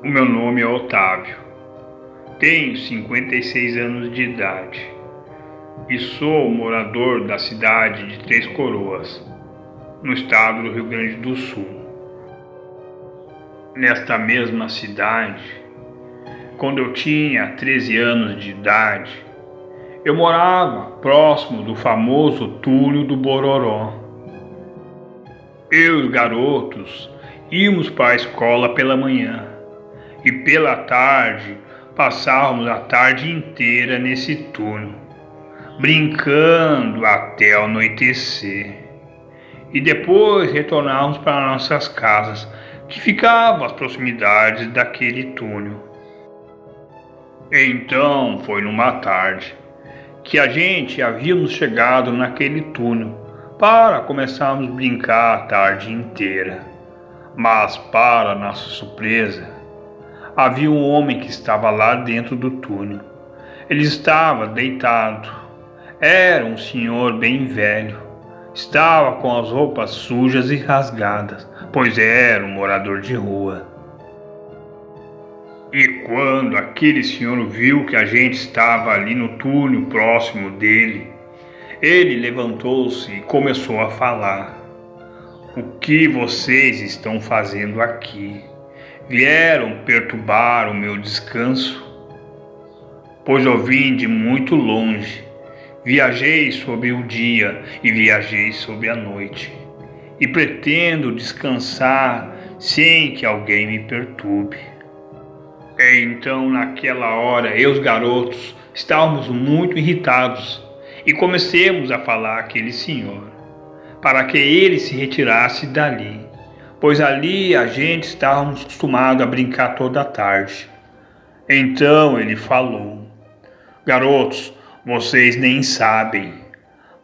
O meu nome é Otávio, tenho 56 anos de idade e sou morador da cidade de Três Coroas, no estado do Rio Grande do Sul. Nesta mesma cidade, quando eu tinha 13 anos de idade, eu morava próximo do famoso túnel do Bororó. Eu e os garotos íamos para a escola pela manhã e pela tarde passávamos a tarde inteira nesse túnel, brincando até o anoitecer. E depois retornávamos para nossas casas, que ficavam às proximidades daquele túnel. Então foi numa tarde que a gente havíamos chegado naquele túnel para começarmos a brincar a tarde inteira. Mas, para nossa surpresa, havia um homem que estava lá dentro do túnel. Ele estava deitado. Era um senhor bem velho. Estava com as roupas sujas e rasgadas, pois era um morador de rua. E quando aquele senhor viu que a gente estava ali no túnel próximo dele, ele levantou-se e começou a falar: "O que vocês estão fazendo aqui? Vieram perturbar o meu descanso? Pois eu vim de muito longe. Viajei sobre o dia e viajei sobre a noite. E pretendo descansar sem que alguém me perturbe." Então, naquela hora, eu e os garotos estávamos muito irritados e comecemos a falar àquele senhor para que ele se retirasse dali, pois ali a gente estávamos acostumados a brincar toda a tarde. Então ele falou: "Garotos, vocês nem sabem,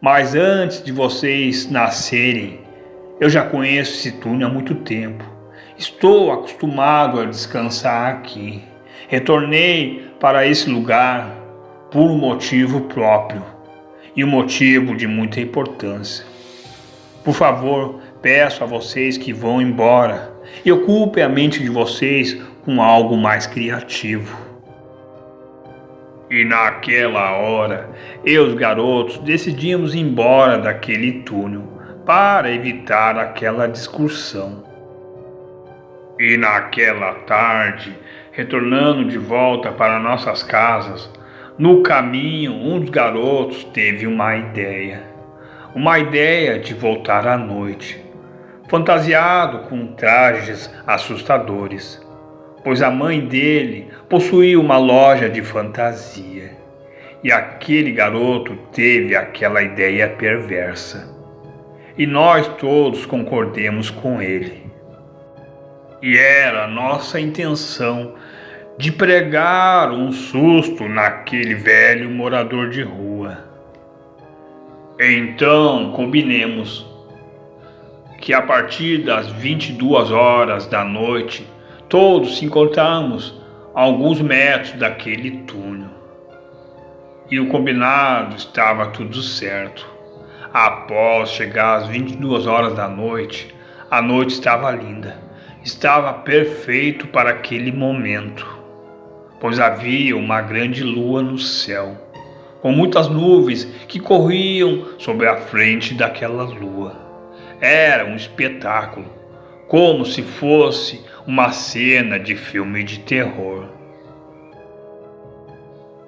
mas antes de vocês nascerem, eu já conheço esse túnel há muito tempo. Estou acostumado a descansar aqui. Retornei para esse lugar por um motivo próprio e um motivo de muita importância. Por favor, peço a vocês que vão embora e ocupem a mente de vocês com algo mais criativo." E naquela hora, eu e os garotos decidimos ir embora daquele túnel para evitar aquela discussão. E naquela tarde, retornando de volta para nossas casas, no caminho um dos garotos teve uma ideia de voltar à noite, fantasiado com trajes assustadores, pois a mãe dele possuía uma loja de fantasia. E aquele garoto teve aquela ideia perversa. E nós todos concordemos com ele. E era nossa intenção de pregar um susto naquele velho morador de rua. Então combinemos que a partir das 22 horas da noite, todos se encontramos a alguns metros daquele túnel. E o combinado estava tudo certo. Após chegar às 22 horas da noite, a noite estava linda. Estava perfeito para aquele momento, pois havia uma grande lua no céu, com muitas nuvens que corriam sobre a frente daquela lua. Era um espetáculo, como se fosse uma cena de filme de terror.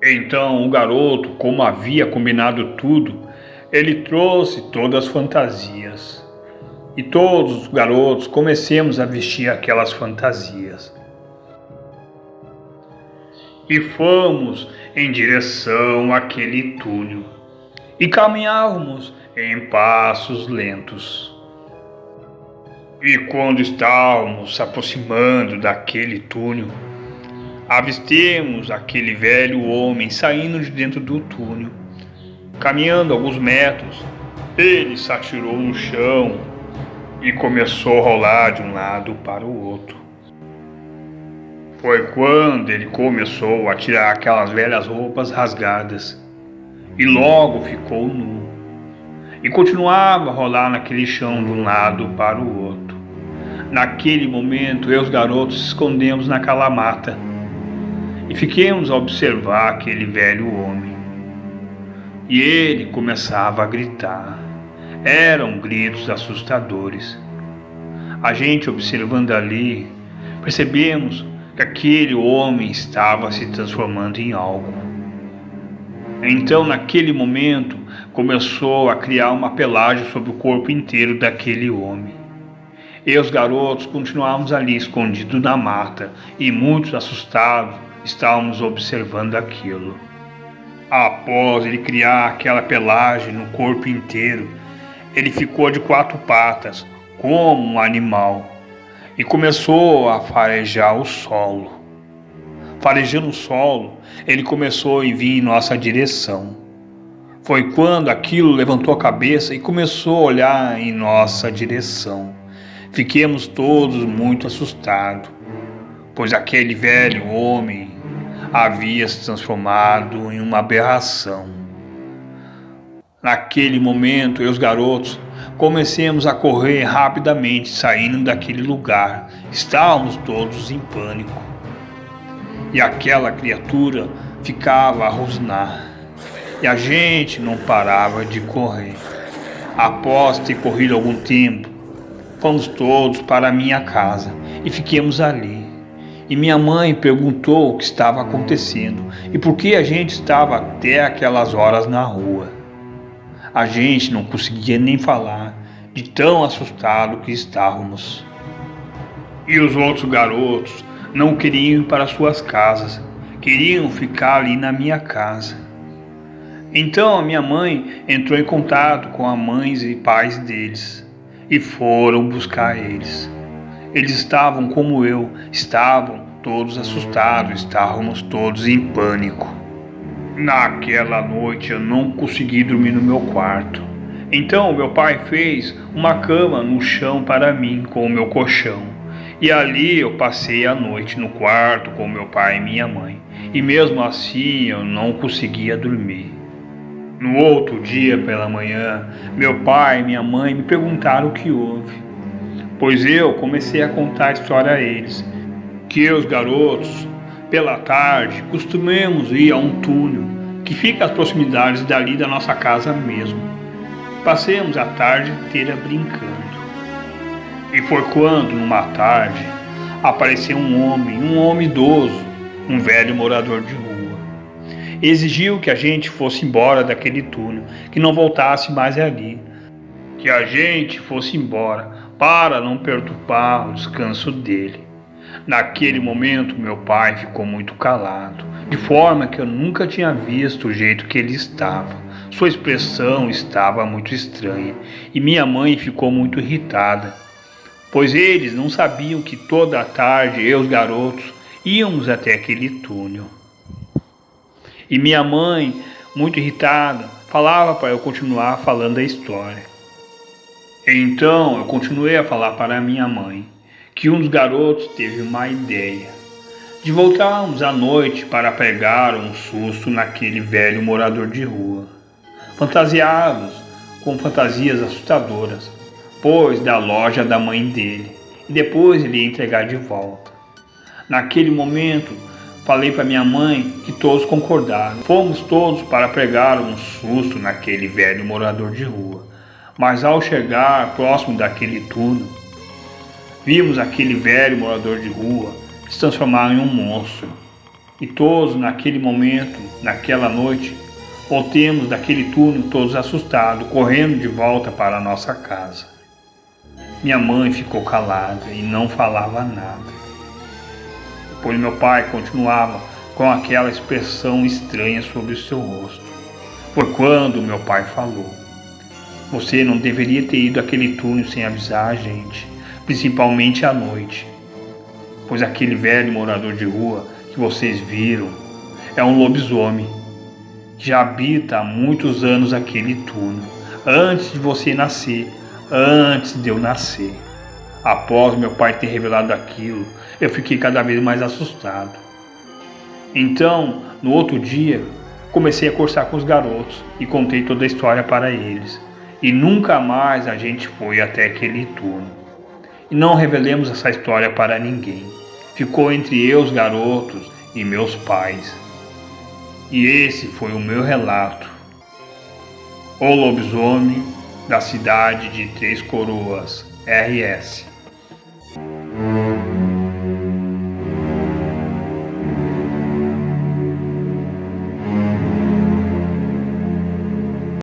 Então o garoto, como havia combinado tudo, ele trouxe todas as fantasias. E todos os garotos comecemos a vestir aquelas fantasias. E fomos em direção àquele túnel. E caminhávamos em passos lentos. E quando estávamos se aproximando daquele túnel, avistemos aquele velho homem saindo de dentro do túnel. Caminhando alguns metros, ele se atirou no chão e começou a rolar de um lado para o outro. Foi quando ele começou a tirar aquelas velhas roupas rasgadas e logo ficou nu. E continuava a rolar naquele chão de um lado para o outro, Naquele momento, eu e os garotos nos escondemos naquela mata e fiquemos a observar aquele velho homem. E ele começava a gritar. Eram gritos assustadores. A gente observando ali, percebemos que aquele homem estava se transformando em algo. Então, naquele momento, começou a criar uma pelagem sobre o corpo inteiro daquele homem. Eu e os garotos continuávamos ali escondidos na mata e, muitos assustados, estávamos observando aquilo. Após ele criar aquela pelagem no corpo inteiro, ele ficou de 4 patas, como um animal, e começou a farejar o solo. Farejando o solo, ele começou a vir em nossa direção. Foi quando aquilo levantou a cabeça e começou a olhar em nossa direção. Fiquemos todos muito assustados, pois aquele velho homem havia se transformado em uma aberração. Naquele momento, eu e os garotos comecemos a correr rapidamente, saindo daquele lugar. Estávamos todos em pânico. E aquela criatura ficava a rosnar. E a gente não parava de correr. Após ter corrido algum tempo, fomos todos para a minha casa e fiquemos ali. E minha mãe perguntou o que estava acontecendo e por que a gente estava até aquelas horas na rua. A gente não conseguia nem falar, de tão assustado que estávamos. E os outros garotos não queriam ir para suas casas, queriam ficar ali na minha casa. Então a minha mãe entrou em contato com as mães e pais deles e foram buscar eles. Eles estavam como eu, estavam todos assustados, estávamos todos em pânico. Naquela noite eu não consegui dormir no meu quarto. Então meu pai fez uma cama no chão para mim com o meu colchão. E ali eu passei a noite no quarto com meu pai e minha mãe. E mesmo assim eu não conseguia dormir. No outro dia pela manhã, meu pai e minha mãe me perguntaram o que houve. Pois eu comecei a contar a história a eles. Que eu, os garotos, pela tarde, costumamos ir a um túnel que fica às proximidades dali da nossa casa mesmo. Passemos a tarde inteira brincando. E foi quando, numa tarde, apareceu um homem idoso, um velho morador de rua. Exigiu que a gente fosse embora daquele túnel, que não voltasse mais ali, que a gente fosse embora para não perturbar o descanso dele. Naquele momento, meu pai ficou muito calado, de forma que eu nunca tinha visto o jeito que ele estava. Sua expressão estava muito estranha e minha mãe ficou muito irritada, pois eles não sabiam que toda a tarde eu e os garotos íamos até aquele túnel. E minha mãe, muito irritada, falava para eu continuar falando a história. Então eu continuei a falar para minha mãe que um dos garotos teve uma ideia de voltarmos à noite para pegar um susto naquele velho morador de rua, fantasiados com fantasias assustadoras, pois da loja da mãe dele, e depois ele ia entregar de volta. Naquele momento, falei para minha mãe que todos concordaram. Fomos todos para pegar um susto naquele velho morador de rua, mas ao chegar próximo daquele túnel, vimos aquele velho morador de rua se transformar em um monstro. E todos naquele momento, naquela noite, voltemos daquele túnel todos assustados, correndo de volta para a nossa casa. Minha mãe ficou calada e não falava nada, pois meu pai continuava com aquela expressão estranha sobre o seu rosto. Foi quando meu pai falou: "Você não deveria ter ido àquele túnel sem avisar a gente, principalmente à noite, pois aquele velho morador de rua que vocês viram é um lobisomem que já habita há muitos anos aquele túnel, antes de você nascer, antes de eu nascer." Após meu pai ter revelado aquilo, eu fiquei cada vez mais assustado. Então, no outro dia, comecei a conversar com os garotos e contei toda a história para eles. E nunca mais a gente foi até aquele túnel. E não revelemos essa história para ninguém. Ficou entre eu, os garotos e meus pais. E esse foi o meu relato. O lobisomem da cidade de Três Coroas, RS.